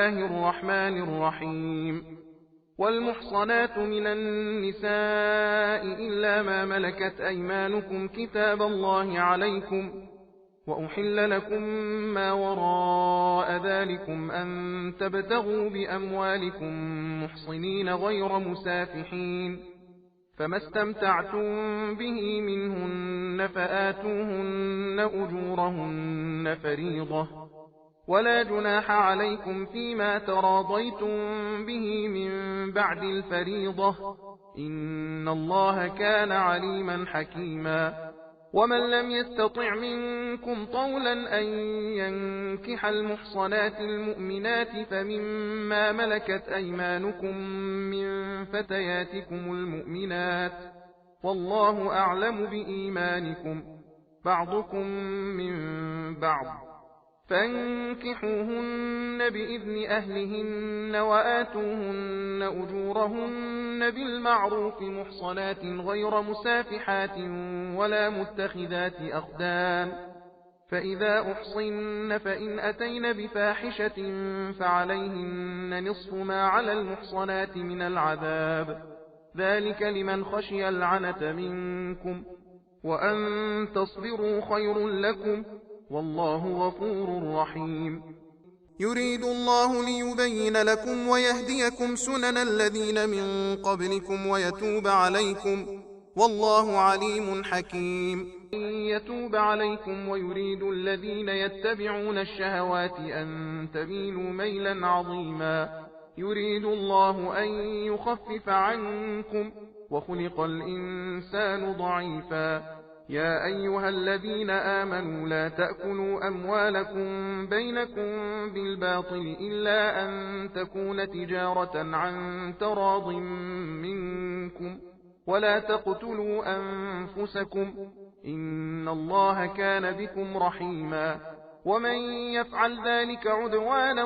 الله الرحمن الرحيم والمحصنات من النساء إلا ما ملكت أيمانكم كتاب الله عليكم وأحل لكم ما وراء ذلكم أن تبتغوا بأموالكم محصنين غير مسافحين فما استمتعتم به منهن فآتوهن أجورهن فريضة ولا جناح عليكم فيما تراضيتم به من بعد الفريضة إن الله كان عليما حكيما ومن لم يستطع منكم طولا أن ينكح المحصنات المؤمنات فمما ملكت أيمانكم من فتياتكم المؤمنات والله أعلم بإيمانكم بعضكم من بعض فانكحوهن بإذن أهلهن وآتوهن أجورهن بالمعروف محصنات غير مسافحات ولا متخذات أخدان فإذا أحصن فإن أتين بفاحشة فعليهن نصف ما على المحصنات من العذاب ذلك لمن خشي العنة منكم وأن تصبروا خير لكم والله غفور رحيم يريد الله ليبين لكم ويهديكم سنن الذين من قبلكم ويتوب عليكم والله عليم حكيم يتوب عليكم ويريد الذين يتبعون الشهوات أن تميلوا ميلا عظيما يريد الله أن يخفف عنكم وخلق الإنسان ضعيفا يا أيها الذين آمنوا لا تأكلوا أموالكم بينكم بالباطل إلا أن تكون تجارة عن تراض منكم ولا تقتلوا أنفسكم إن الله كان بكم رحيما ومن يفعل ذلك عدوانا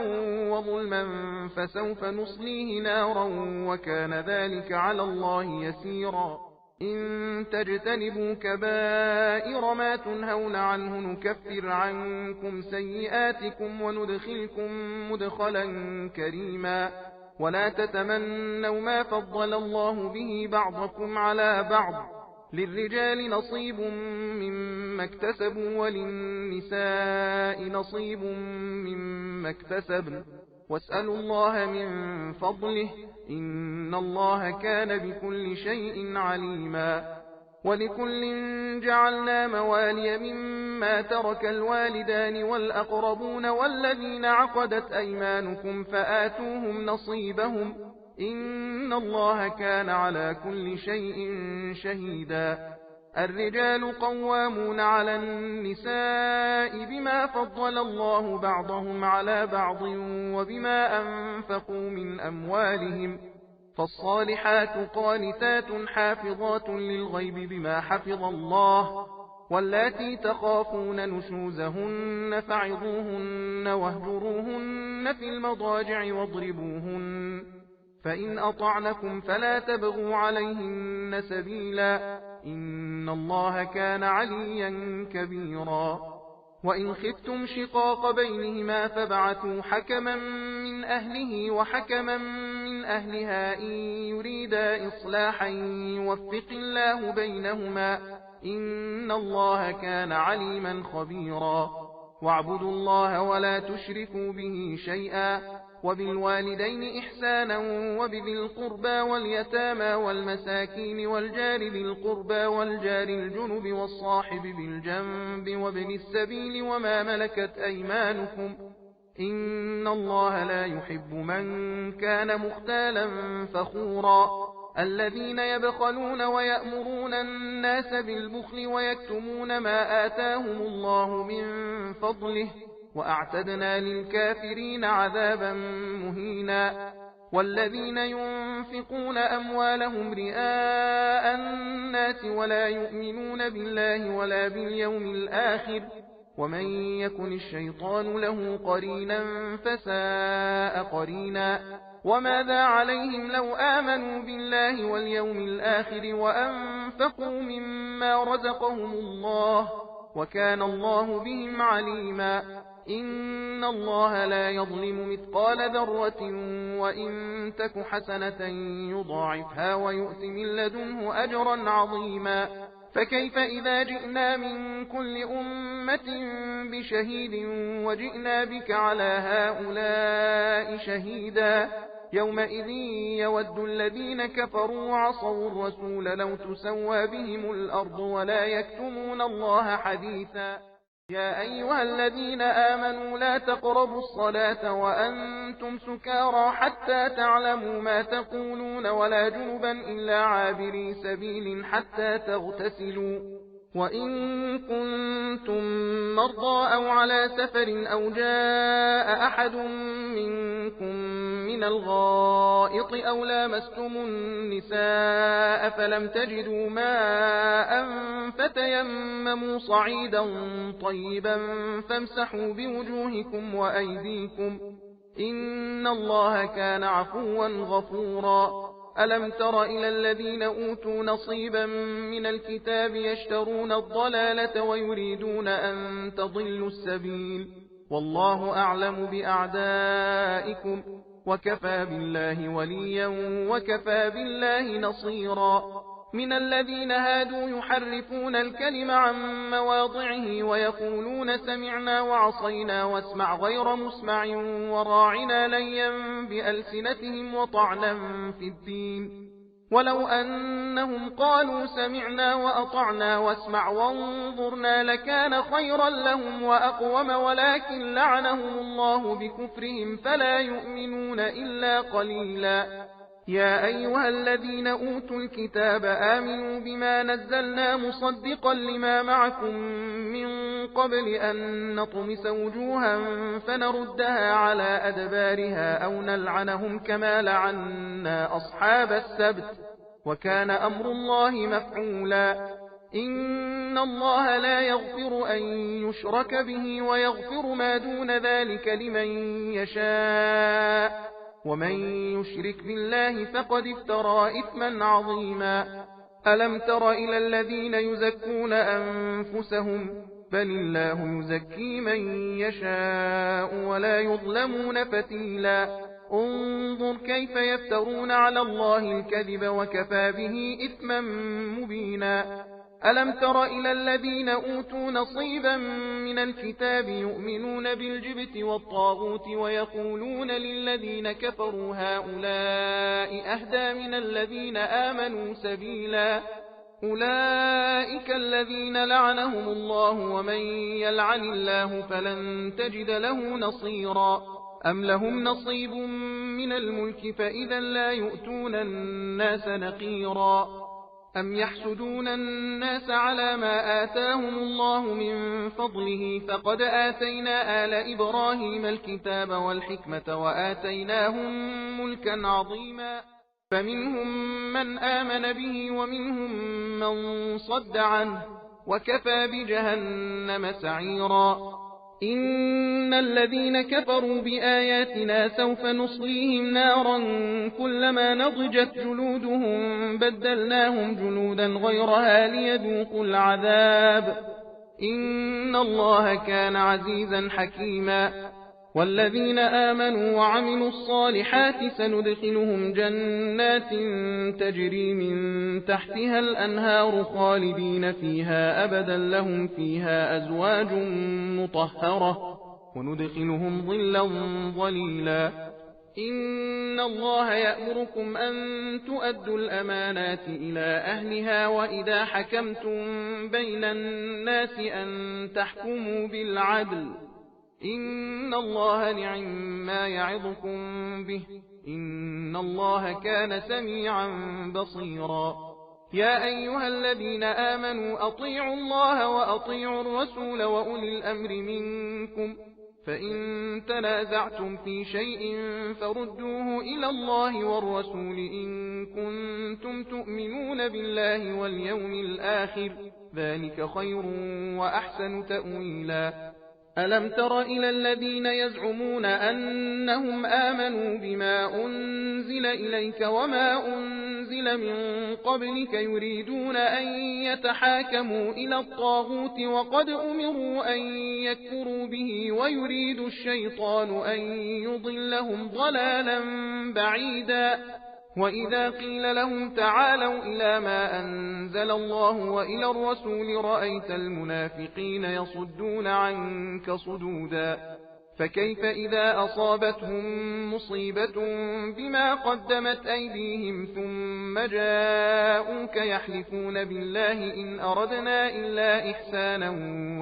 وظلما فسوف نصليه نارا وكان ذلك على الله يسيرا إن تجتنبوا كبائر ما تنهون عنه نكفر عنكم سيئاتكم وندخلكم مدخلا كريما ولا تتمنوا ما فضل الله به بعضكم على بعض للرجال نصيب مما اكتسبوا وللنساء نصيب مما اكتسبن واسألوا الله من فضله إن الله كان بكل شيء عليما ولكل جعلنا موالي مما ترك الوالدان والأقربون والذين عقدت أيمانكم فآتوهم نصيبهم إن الله كان على كل شيء شهيدا الرجال قوامون على النساء بما فضل الله بعضهم على بعض وبما أنفقوا من أموالهم فالصالحات قانتات حافظات للغيب بما حفظ الله واللاتي تخافون نشوزهن فعظوهن واهجروهن في المضاجع واضربوهن فإن أطعنكم فلا تبغوا عليهن سبيلا إن الله كان عليا كبيرا وإن خفتم شقاق بينهما فابعثوا حكما من أهله وحكما من أهلها إن يريدا إصلاحا يوفق الله بينهما إن الله كان عليما خبيرا واعبدوا الله ولا تشركوا به شيئا وبالوالدين إحسانا وبذي القربى واليتامى والمساكين والجار ذي القربى والجار الجنب والصاحب بالجنب وابن السبيل وما ملكت أيمانكم إن الله لا يحب من كان مختالا فخورا الذين يبخلون ويأمرون الناس بالبخل ويكتمون ما آتاهم الله من فضله وأعتدنا للكافرين عذابا مهينا والذين ينفقون أموالهم رئاء الناس ولا يؤمنون بالله ولا باليوم الآخر ومن يكن الشيطان له قرينا فساء قرينا وماذا عليهم لو آمنوا بالله واليوم الآخر وأنفقوا مما رزقهم الله وكان الله بهم عليما إن الله لا يظلم مثقال ذرة وإن تك حسنة يضاعفها ويؤت من لدنه أجرا عظيما فكيف إذا جئنا من كل أمة بشهيد وجئنا بك على هؤلاء شهيدا يومئذ يود الذين كفروا وعصوا الرسول لو تسوى بهم الأرض ولا يكتمون الله حديثا يا أيها الذين آمنوا لا تقربوا الصلاة وأنتم سكارى حتى تعلموا ما تقولون ولا جنبا إلا عابري سبيل حتى تغتسلوا وإن كنتم مرضى أو على سفر أو جاء أحد منكم من الغائط أو لامستم النساء فلم تجدوا ماء فتيمموا صعيدا طيبا فامسحوا بوجوهكم وأيديكم إن الله كان عفوا غفورا ألم تر إلى الذين أوتوا نصيبا من الكتاب يشترون الضلالة ويريدون أن تضلوا السبيل والله أعلم بأعدائكم وكفى بالله وليا وكفى بالله نصيرا من الذين هادوا يحرفون الكلم عن مواضعه ويقولون سمعنا وعصينا واسمع غير مسمع وراعنا ليا بألسنتهم وطعنا في الدين ولو أنهم قالوا سمعنا وأطعنا واسمع وانظرنا لكان خيرا لهم وأقوم ولكن لعنهم الله بكفرهم فلا يؤمنون إلا قليلا يا أيها الذين أوتوا الكتاب آمنوا بما نزلنا مصدقا لما معكم من قبل أن نطمس وجوها فنردها على أدبارها أو نلعنهم كما لعنا أصحاب السبت وكان أمر الله مفعولا إن الله لا يغفر أن يشرك به ويغفر ما دون ذلك لمن يشاء ومن يشرك بالله فقد افترى إثما عظيما ألم تر إلى الذين يزكون أنفسهم بل الله يزكي من يشاء ولا يظلمون فتيلا انظر كيف يفترون على الله الكذب وكفى به إثما مبينا ألم تر إلى الذين أوتوا نصيبا من الكتاب يؤمنون بالجبت والطاغوت ويقولون للذين كفروا هؤلاء أهدى من الذين آمنوا سبيلا أولئك الذين لعنهم الله ومن يلعن الله فلن تجد له نصيرا أم لهم نصيب من الملك فإذا لا يؤتون الناس نقيرا أم يحسدون الناس على ما آتاهم الله من فضله فقد آتينا آل إبراهيم الكتاب والحكمة وآتيناهم ملكا عظيما فمنهم من آمن به ومنهم من صد عنه وكفى بجهنم سعيرا إن الذين كفروا بآياتنا سوف نصليهم نارا كلما نضجت جلودهم بدلناهم جلودا غيرها ليذوقوا العذاب إن الله كان عزيزا حكيما والذين آمنوا وعملوا الصالحات سندخلهم جنات تجري من تحتها الأنهار خالدين فيها أبدا لهم فيها أزواج مطهرة وندخلهم ظلا ظليلا إن الله يأمركم أن تؤدوا الأمانات إلى أهلها وإذا حكمتم بين الناس أن تحكموا بالعدل إن الله نعما يعظكم به إن الله كان سميعا بصيرا يا أيها الذين آمنوا أطيعوا الله وأطيعوا الرسول وأولي الأمر منكم فإن تنازعتم في شيء فردوه إلى الله والرسول إن كنتم تؤمنون بالله واليوم الآخر ذلك خير وأحسن تأويلا ألم تر إلى الذين يزعمون أنهم آمنوا بما أنزل إليك وما أنزل من قبلك يريدون أن يتحاكموا إلى الطاغوت وقد أمروا أن يكفروا به ويريد الشيطان أن يضلهم ضلالا بعيدا وإذا قيل لهم تعالوا إلى ما أنزل الله وإلى الرسول رأيت المنافقين يصدون عنك صدودا فكيف إذا أصابتهم مصيبة بما قدمت أيديهم ثم جاءوك يحلفون بالله إن أردنا إلا إحسانا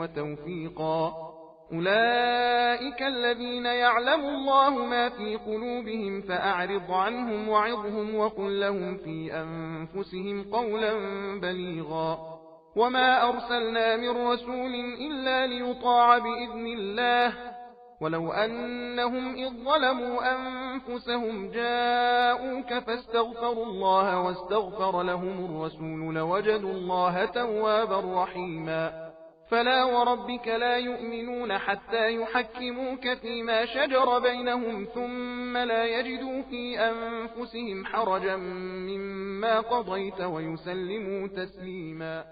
وتوفيقا أولئك الذين يعلم الله ما في قلوبهم فأعرض عنهم وعظهم وقل لهم في أنفسهم قولا بليغا وما أرسلنا من رسول إلا ليطاع بإذن الله ولو أنهم إذ ظلموا أنفسهم جاءوك فاستغفروا الله واستغفر لهم الرسول لوجدوا الله توابا رحيما فلا وربك لا يؤمنون حتى يحكموك فيما شجر بينهم ثم لا يجدوا في أنفسهم حرجا مما قضيت ويسلموا تسليما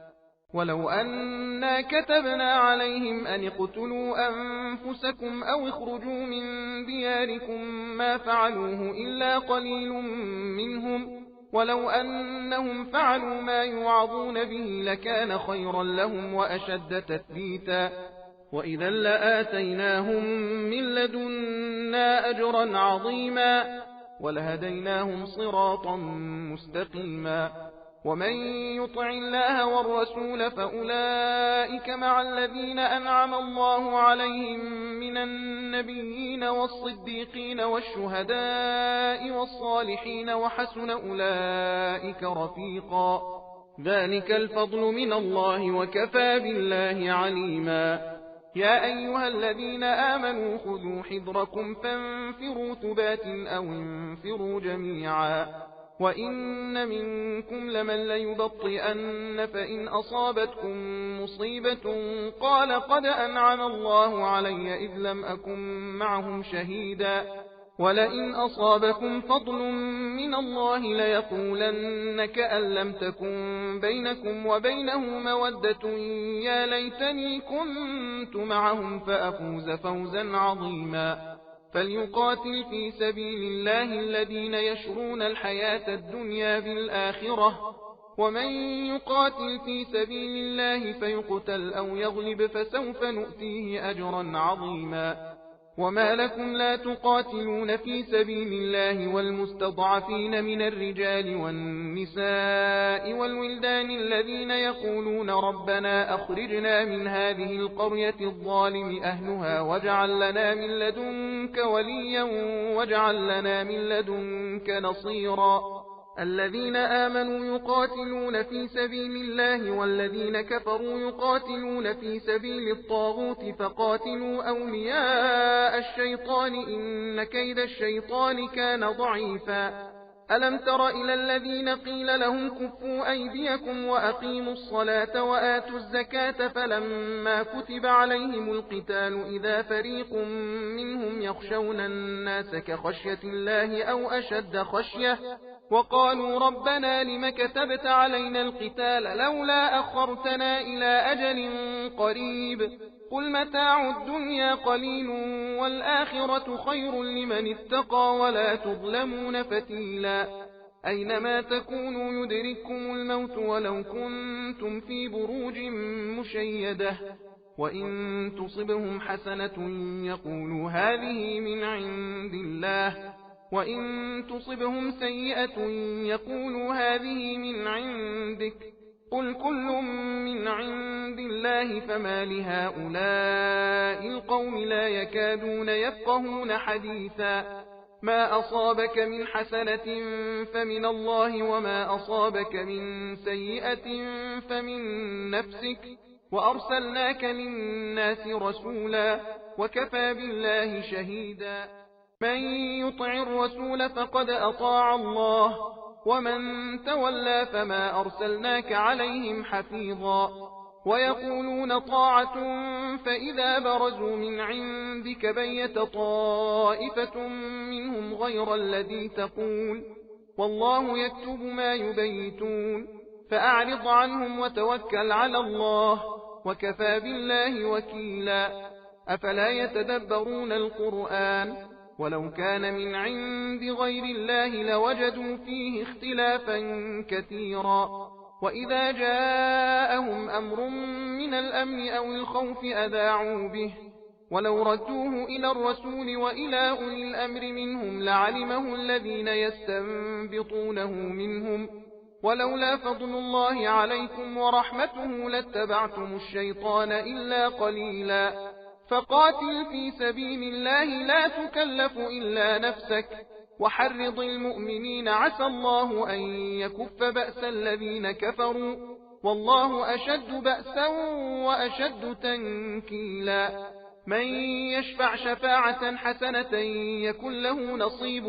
ولو أنا كتبنا عليهم أن اقتلوا أنفسكم أو اخرجوا من دياركم ما فعلوه إلا قليل منهم ولو أنهم فعلوا ما يوعظون به لكان خيرا لهم وأشد تثبيتا وإذا لآتيناهم من لدنا أجرا عظيما ولهديناهم صراطا مستقيما ومن يطع الله والرسول فأولئك مع الذين أنعم الله عليهم من النبيين والصديقين والشهداء والصالحين وحسن أولئك رفيقا ذلك الفضل من الله وكفى بالله عليما يا أيها الذين آمنوا خذوا حذركم فانفروا ثبات أو انفروا جميعا وإن منكم لمن ليبطئن فإن أصابتكم مصيبة قال قد أنعم الله علي إذ لم أكن معهم شهيدا ولئن أصابكم فضل من الله ليقولن كأن لم تكن بينكم وبينه مودة يا ليتني كنت معهم فأفوز فوزا عظيما فليقاتل في سبيل الله الذين يشرون الحياة الدنيا بالآخرة ومن يقاتل في سبيل الله فيقتل أو يغلب فسوف نؤتيه أجرا عظيما وما لكم لا تقاتلون في سبيل الله والمستضعفين من الرجال والنساء والولدان الذين يقولون ربنا أخرجنا من هذه القرية الظالم أهلها واجعل لنا من لدنك وليا واجعل لنا من لدنك نصيرا الذين آمنوا يقاتلون في سبيل الله والذين كفروا يقاتلون في سبيل الطاغوت فقاتلوا أولياء الشيطان إن كيد الشيطان كان ضعيفا ألم تر إلى الذين قيل لهم كفوا أيديكم وأقيموا الصلاة وآتوا الزكاة فلما كتب عليهم القتال إذا فريق منهم يخشون الناس كخشية الله أو أشد خشية وقالوا ربنا لم كتبت علينا القتال لولا أخرتنا إلى أجل قريب قل متاع الدنيا قليل والآخرة خير لمن اتقى ولا تظلمون فتيلا أينما تكونوا يدرككم الموت ولو كنتم في بروج مشيدة وإن تصبهم حسنة يقولوا هذه من عند الله وإن تصبهم سيئة يقولوا هذه من عندك قل كل من عند الله فما لهؤلاء القوم لا يكادون يفقهون حديثا ما أصابك من حسنة فمن الله وما أصابك من سيئة فمن نفسك وأرسلناك للناس رسولا وكفى بالله شهيدا من يطع الرسول فقد أطاع الله ومن تولى فما أرسلناك عليهم حفيظا ويقولون طاعة فإذا برزوا من عندك بيت طائفة منهم غير الذي تقول والله يكتب ما يبيتون فأعرض عنهم وتوكل على الله وكفى بالله وكيلا أفلا يتدبرون القرآن ولو كان من عند غير الله لوجدوا فيه اختلافا كثيرا وإذا جاءهم أمر من الأمن أو الخوف أذاعوا به ولو ردوه إلى الرسول وإلى أولي الأمر منهم لعلمه الذين يستنبطونه منهم ولولا فضل الله عليكم ورحمته لاتبعتم الشيطان إلا قليلا فقاتل في سبيل الله لا تكلف إلا نفسك وحرض المؤمنين عسى الله أن يكف بأس الذين كفروا والله أشد بأسا وأشد تنكيلا من يشفع شفاعة حسنة يكن له نصيب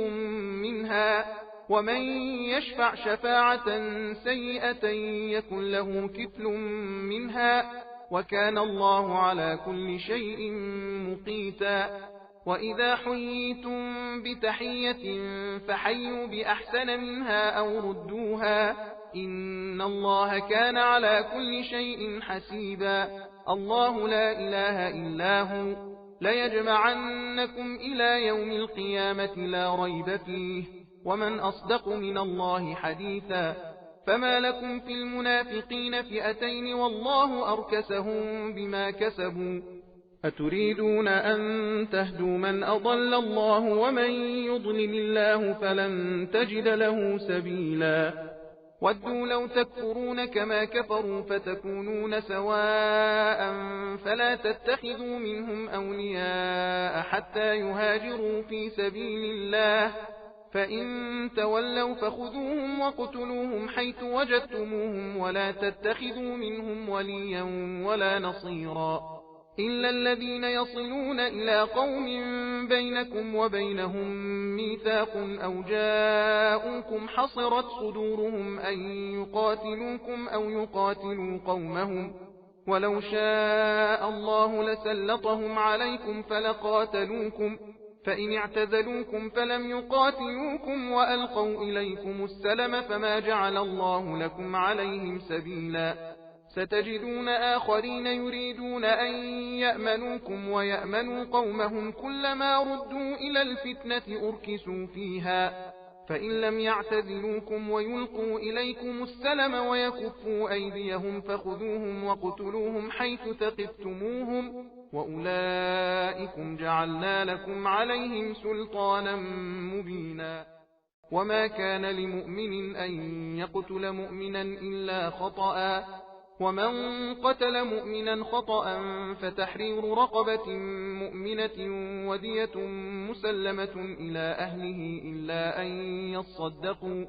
منها ومن يشفع شفاعة سيئة يكن له كفل منها وكان الله على كل شيء مقيتا وإذا حييتم بتحية فحيوا بأحسن منها أو ردوها إن الله كان على كل شيء حسيبا الله لا إله إلا هو ليجمعنكم إلى يوم القيامة لا ريب فيه ومن أصدق من الله حديثا فما لكم في المنافقين فئتين والله أركسهم بما كسبوا أتريدون أن تهدوا من أضل الله ومن يضلل الله فلن تجد له سبيلا ودوا لو تكفرون كما كفروا فتكونون سواء فلا تتخذوا منهم أولياء حتى يهاجروا في سبيل الله فإن تولوا فخذوهم وقتلوهم حيث وجدتموهم ولا تتخذوا منهم وليا ولا نصيرا إلا الذين يصلون إلى قوم بينكم وبينهم ميثاق أو جاءوكم حصرت صدورهم أن يقاتلوكم أو يقاتلوا قومهم ولو شاء الله لسلطهم عليكم فلقاتلوكم فإن اعتزلوكم فلم يقاتلوكم وألقوا إليكم السلم فما جعل الله لكم عليهم سبيلا ستجدون آخرين يريدون أن يأمنوكم ويأمنوا قومهم كلما ردوا إلى الفتنة أركسوا فيها فإن لم يعتزلوكم ويلقوا إليكم السلم ويكفوا أيديهم فخذوهم وقتلوهم حيث ثقفتموهم وأولئكم جعلنا لكم عليهم سلطانا مبينا وما كان لمؤمن أن يقتل مؤمنا إلا خطأ ومن قتل مؤمنا خطأ فتحرير رقبة مؤمنة ودية مسلمة إلى أهله إلا أن يصدقوا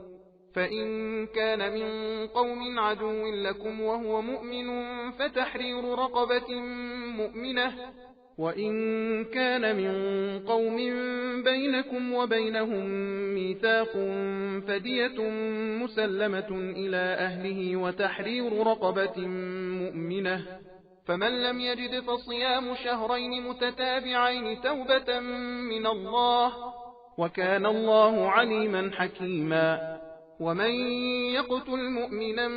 فإن كان من قوم عدو لكم وهو مؤمن فتحرير رقبة مؤمنة وإن كان من قوم بينكم وبينهم ميثاق فدية مسلمة إلى أهله وتحرير رقبة مؤمنة فمن لم يجد فصيام شهرين متتابعين توبة من الله وكان الله عليما حكيما ومن يقتل مؤمنا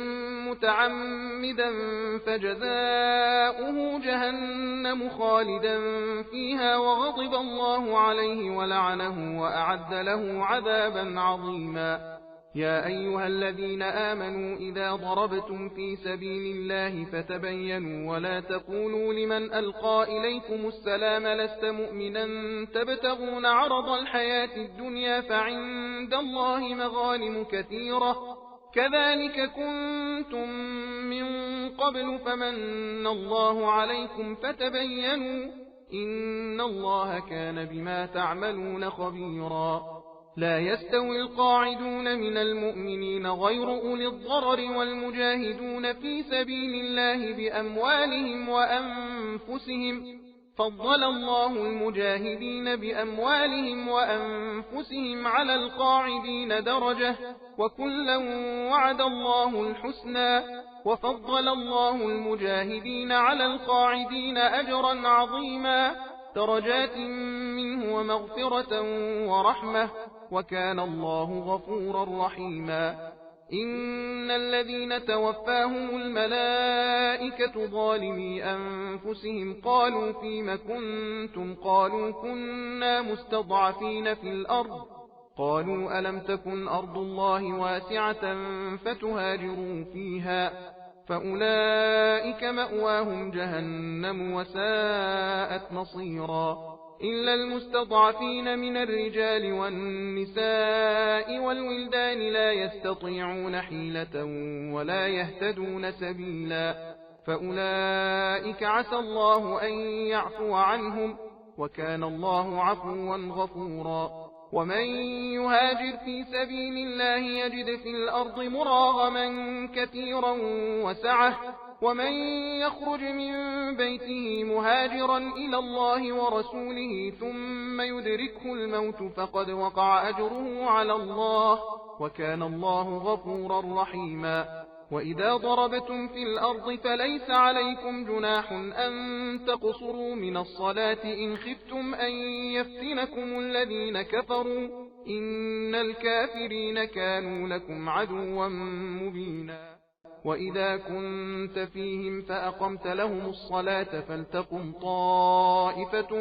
متعمدا فجزاؤه جهنم خالدا فيها وغضب الله عليه ولعنه وأعد له عذابا عظيما يا أيها الذين آمنوا إذا ضربتم في سبيل الله فتبينوا ولا تقولوا لمن ألقى إليكم السلام لست مؤمنا تبتغون عرض الحياة الدنيا فعند الله مغانم كثيرة كذلك كنتم من قبل فمن الله عليكم فتبينوا إن الله كان بما تعملون خبيرا لا يستوي القاعدون من المؤمنين غير أولي الضرر والمجاهدون في سبيل الله بأموالهم وأنفسهم فضل الله المجاهدين بأموالهم وأنفسهم على القاعدين درجة وكلا وعد الله الحسنى وفضل الله المجاهدين على القاعدين أجرا عظيما درجات منه ومغفرة ورحمة وكان الله غفورا رحيما إن الذين توفاهم الملائكة ظالمي أنفسهم قالوا فيم كنتم قالوا كنا مستضعفين في الأرض قالوا ألم تكن أرض الله واسعة فتهاجروا فيها فأولئك مأواهم جهنم وساءت مصيرا إلا المستضعفين من الرجال والنساء والولدان لا يستطيعون حيلة ولا يهتدون سبيلا فأولئك عسى الله أن يعفو عنهم وكان الله عفوا غفورا ومن يهاجر في سبيل الله يجد في الأرض مراغما كثيرا وسعة ومن يخرج من بيته مهاجرا إلى الله ورسوله ثم يدركه الموت فقد وقع أجره على الله وكان الله غفورا رحيما وإذا ضربتم في الأرض فليس عليكم جناح أن تقصروا من الصلاة إن خفتم أن يفتنكم الذين كفروا إن الكافرين كانوا لكم عدوا مبينا وإذا كنت فيهم فأقمت لهم الصلاة فلتقم طائفة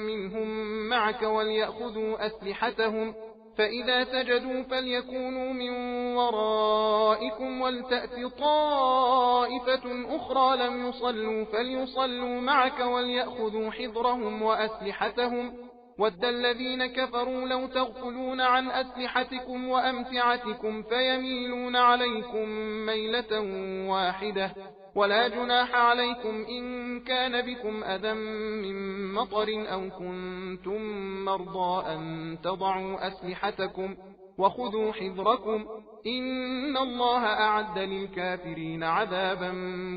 منهم معك وليأخذوا أسلحتهم فإذا سجدوا فليكونوا من ورائكم ولتأت طائفة أخرى لم يصلوا فليصلوا معك وليأخذوا حذرهم وأسلحتهم ود الذين كفروا لو تغفلون عن أسلحتكم وأمتعتكم فيميلون عليكم ميلة واحدة ولا جناح عليكم إن كان بكم أذى من مطر أو كنتم مرضى أن تضعوا أسلحتكم وخذوا حذركم إن الله أعد للكافرين عذابا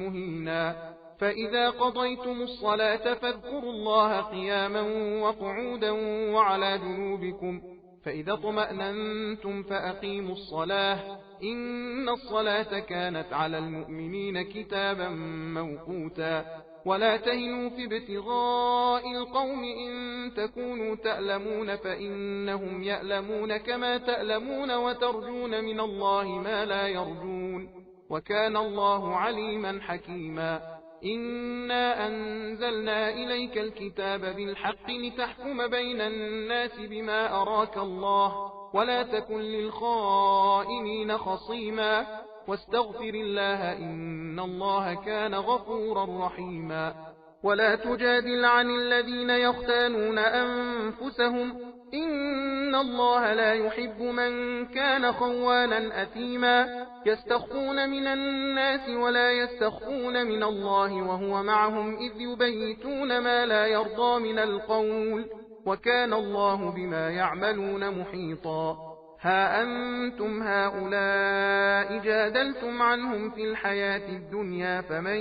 مهينا فإذا قضيتم الصلاة فاذكروا الله قياما وقعودا وعلى جنوبكم فإذا اطمأننتم فأقيموا الصلاة إن الصلاة كانت على المؤمنين كتابا موقوتا ولا تهنوا في ابتغاء القوم إن تكونوا تألمون فإنهم يألمون كما تألمون وترجون من الله ما لا يرجون وكان الله عليما حكيما إنا أنزلنا إليك الكتاب بالحق لتحكم بين الناس بما أراك الله ولا تكن للخائنين خصيما واستغفر الله إن الله كان غفورا رحيما ولا تجادل عن الذين يختانون أنفسهم إن الله لا يحب من كان خوانا أثيما يستخفون من الناس ولا يستخفون من الله وهو معهم إذ يبيتون ما لا يرضى من القول وكان الله بما يعملون محيطا ها أنتم هؤلاء جادلتم عنهم في الحياة الدنيا فمن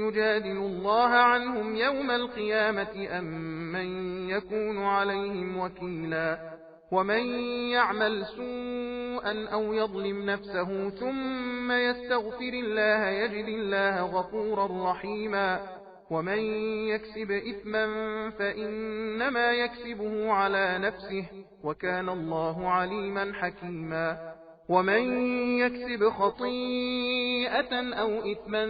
يجادل الله عنهم يوم القيامة أم من يكون عليهم وكيلا ومن يعمل سوءا أو يظلم نفسه ثم يستغفر الله يجد الله غفورا رحيما ومن يكسب إثما فإنما يكسبه على نفسه وكان الله عليما حكيما ومن يكسب خطيئة أو إثما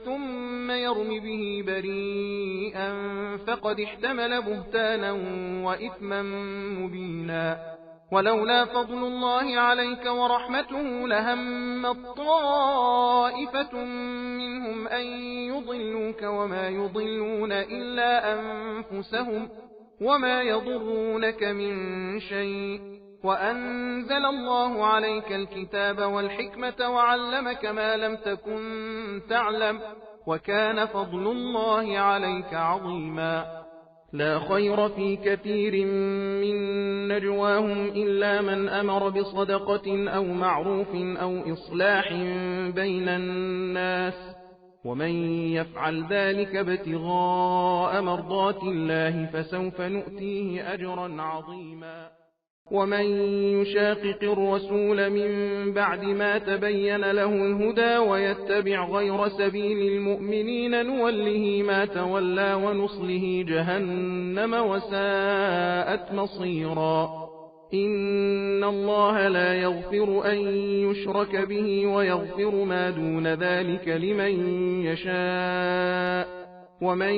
ثم يرم به بريئا فقد احتمل بهتانا وإثما مبينا ولولا فضل الله عليك ورحمته لهمت طائفة منهم أن يضلوك وما يضلون إلا أنفسهم وما يضرونك من شيء وأنزل الله عليك الكتاب والحكمة وعلمك ما لم تكن تعلم وكان فضل الله عليك عظيما لا خير في كثير من نجواهم إلا من أمر بصدقة أو معروف أو إصلاح بين الناس ومن يفعل ذلك ابتغاء مرضات الله فسوف نؤتيه أجرا عظيما. ومن يشاقق الرسول من بعد ما تبين له الهدى ويتبع غير سبيل المؤمنين نوله ما تولى ونصله جهنم وساءت مصيرا. إن الله لا يغفر أن يشرك به ويغفر ما دون ذلك لمن يشاء، ومن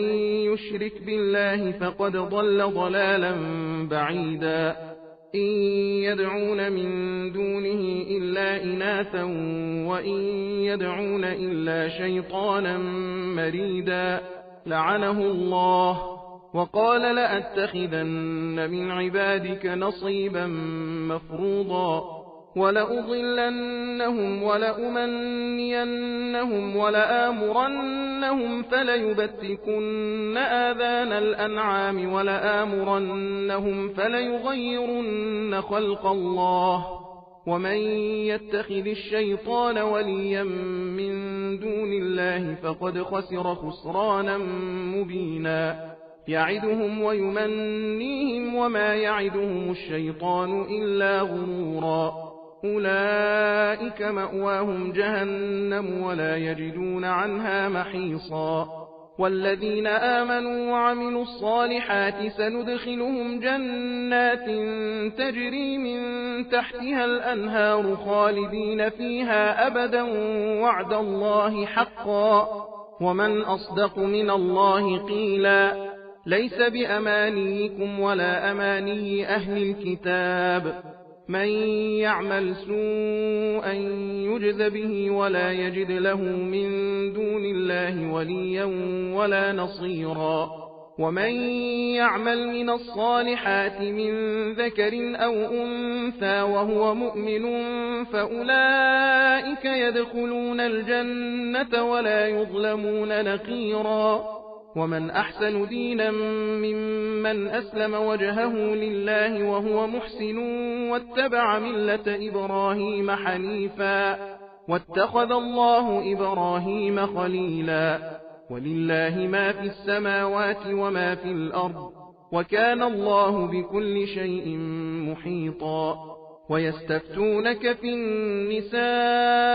يشرك بالله فقد ضل ضلالا بعيدا. إن يدعون من دونه إلا إناثا وإن يدعون إلا شيطانا مريدا لعنه الله وقال لأتخذن من عبادك نصيبا مفروضا ولأضلنهم ولأمنينهم ولآمرنهم فليبتكن آذان الأنعام ولآمرنهم فليغيرن خلق الله ومن يتخذ الشيطان وليا من دون الله فقد خسر خسرانا مبينا. يعدهم ويمنيهم وما يعدهم الشيطان إلا غرورا. أولئك مأواهم جهنم ولا يجدون عنها محيصا. والذين آمنوا وعملوا الصالحات سندخلهم جنات تجري من تحتها الأنهار خالدين فيها أبدا وعد الله حقا ومن أصدق من الله قيلا. ليس بأمانيكم ولا أماني أهل الكتاب. من يعمل سوءا يجز به ولا يجد له من دون الله وليا ولا نصيرا. ومن يعمل من الصالحات من ذكر أو أنثى وهو مؤمن فأولئك يدخلون الجنة ولا يظلمون نقيرا. ومن أحسن دينا ممن أسلم وجهه لله وهو محسن واتبع ملة إبراهيم حنيفا واتخذ الله إبراهيم خليلا. ولله ما في السماوات وما في الأرض وكان الله بكل شيء محيطا. ويستفتونك في النساء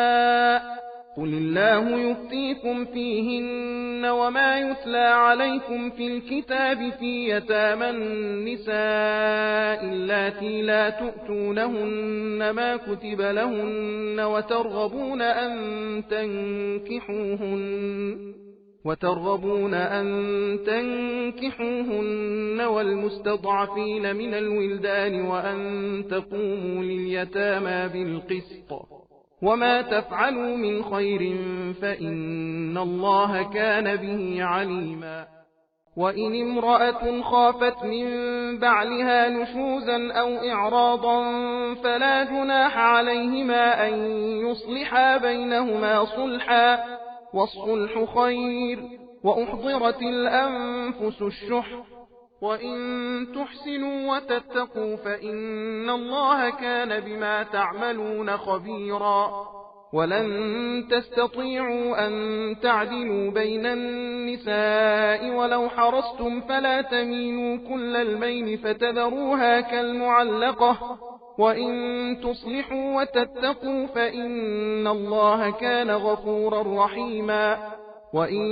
قل الله يفتيكم فيهن وما يتلى عليكم في الكتاب في يتامى النساء اللاتي لا تؤتونهن ما كتب لهن وترغبون أن تنكحوهن والمستضعفين من الولدان وأن تقوموا لليتامى بالقسط وما تفعلوا من خير فإن الله كان به عليما. وإن امرأة خافت من بعلها نشوزا أو إعراضا فلا جناح عليهما أن يصلحا بينهما صلحا والصلح خير وأحضرت الأنفس الشح وإن تحسنوا وتتقوا فإن الله كان بما تعملون خبيرا. ولن تستطيعوا أن تعدلوا بين النساء ولو حرصتم فلا تميلوا كل الميل فتذروها كالمعلقة وإن تصلحوا وتتقوا فإن الله كان غفورا رحيما. وإن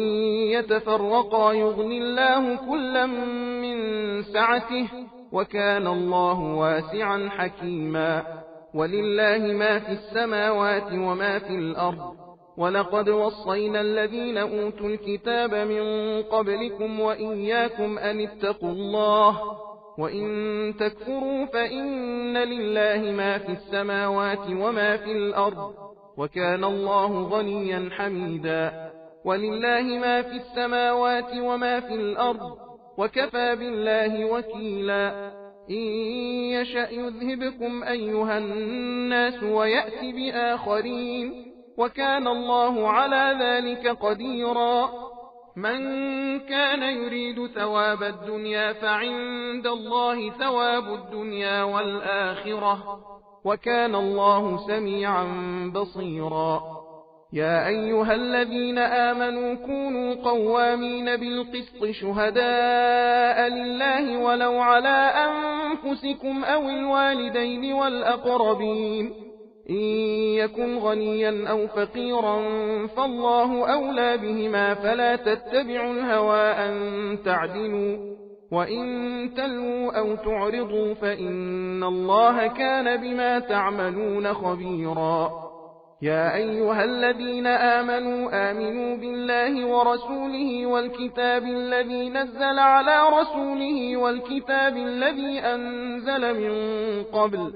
يتفرقا يغن الله كلا من سعته وكان الله واسعا حكيما. ولله ما في السماوات وما في الأرض ولقد وصينا الذين أوتوا الكتاب من قبلكم وإياكم أن اتقوا الله وإن تكفروا فإن لله ما في السماوات وما في الأرض وكان الله غنيا حميدا. ولله ما في السماوات وما في الأرض وكفى بالله وكيلا. إن يشأ يذهبكم أيها الناس ويأتي بآخرين وكان الله على ذلك قديرا. من كان يريد ثواب الدنيا فعند الله ثواب الدنيا والآخرة وكان الله سميعا بصيرا. يا أيها الذين آمنوا كونوا قوامين بالقسط شهداء لله ولو على أنفسكم أو الوالدين والأقربين إن يكن غنيا أو فقيرا فالله أولى بهما فلا تتبعوا الهوى أن تعدلوا وإن تلووا أو تعرضوا فإن الله كان بما تعملون خبيرا يا أيها الذين آمنوا بالله ورسوله والكتاب الذي نزل على رسوله والكتاب الذي أنزل من قبل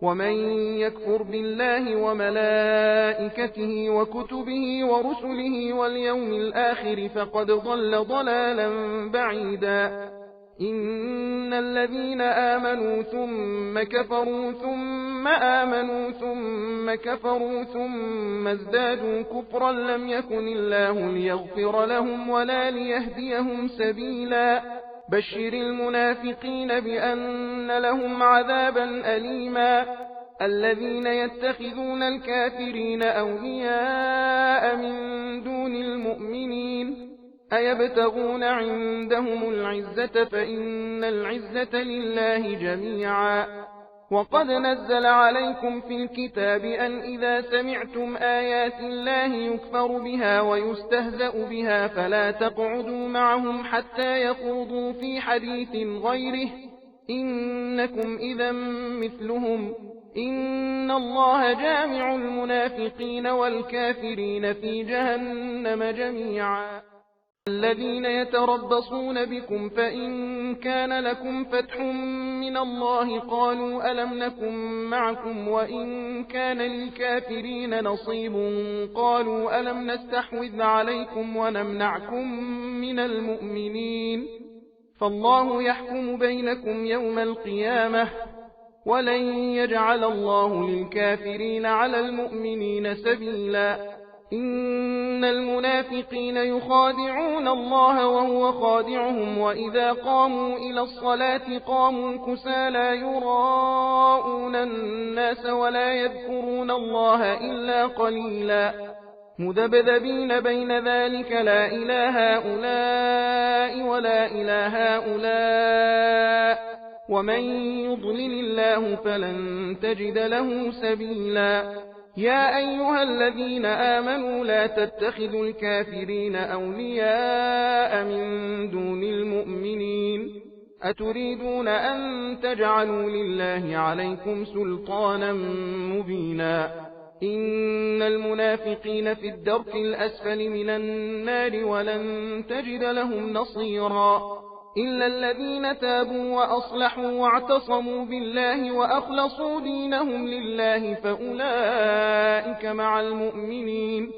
ومن يكفر بالله وملائكته وكتبه ورسله واليوم الآخر فقد ضل ضلالا بعيدا إن الذين آمنوا ثم كفروا ثم آمنوا ثم كفروا ثم ازدادوا كفرا لم يكن الله ليغفر لهم ولا ليهديهم سبيلا بشر المنافقين بأن لهم عذابا أليما الذين يتخذون الكافرين أولياء من دون المؤمنين أيبتغون عندهم العزة فإن العزة لله جميعا وقد نزل عليكم في الكتاب أن إذا سمعتم آيات الله يكفر بها ويستهزأ بها فلا تقعدوا معهم حتى يخوضوا في حديث غيره إنكم إذا مثلهم إن الله جامع المنافقين والكافرين في جهنم جميعا الذين يتربصون بكم فإن كان لكم فتح من الله قالوا ألم نكن معكم وإن كان للكافرين نصيب قالوا ألم نستحوذ عليكم ونمنعكم من المؤمنين فالله يحكم بينكم يوم القيامة ولن يجعل الله للكافرين على المؤمنين سبيلا إن المنافقين يخادعون الله وهو خادعهم وإذا قاموا إلى الصلاة قاموا كسالى يراءون الناس ولا يذكرون الله إلا قليلا مذبذبين بين ذلك لا إله هؤلاء ولا إله هؤلاء ومن يضلل الله فلن تجد له سبيلا يا أيها الذين آمنوا لا تتخذوا الكافرين أولياء من دون المؤمنين أتريدون أن تجعلوا لله عليكم سلطانا مبينا إن المنافقين في الدرك الأسفل من النار ولن تجد لهم نصيرا إلا الذين تابوا وأصلحوا واعتصموا بالله وأخلصوا دينهم لله فأولئك مع المؤمنين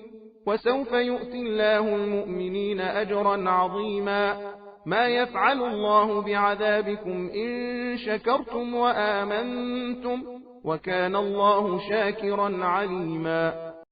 وسوف يؤتي الله المؤمنين أجرا عظيما ما يفعل الله بعذابكم إن شكرتم وآمنتم وكان الله شاكرا عليما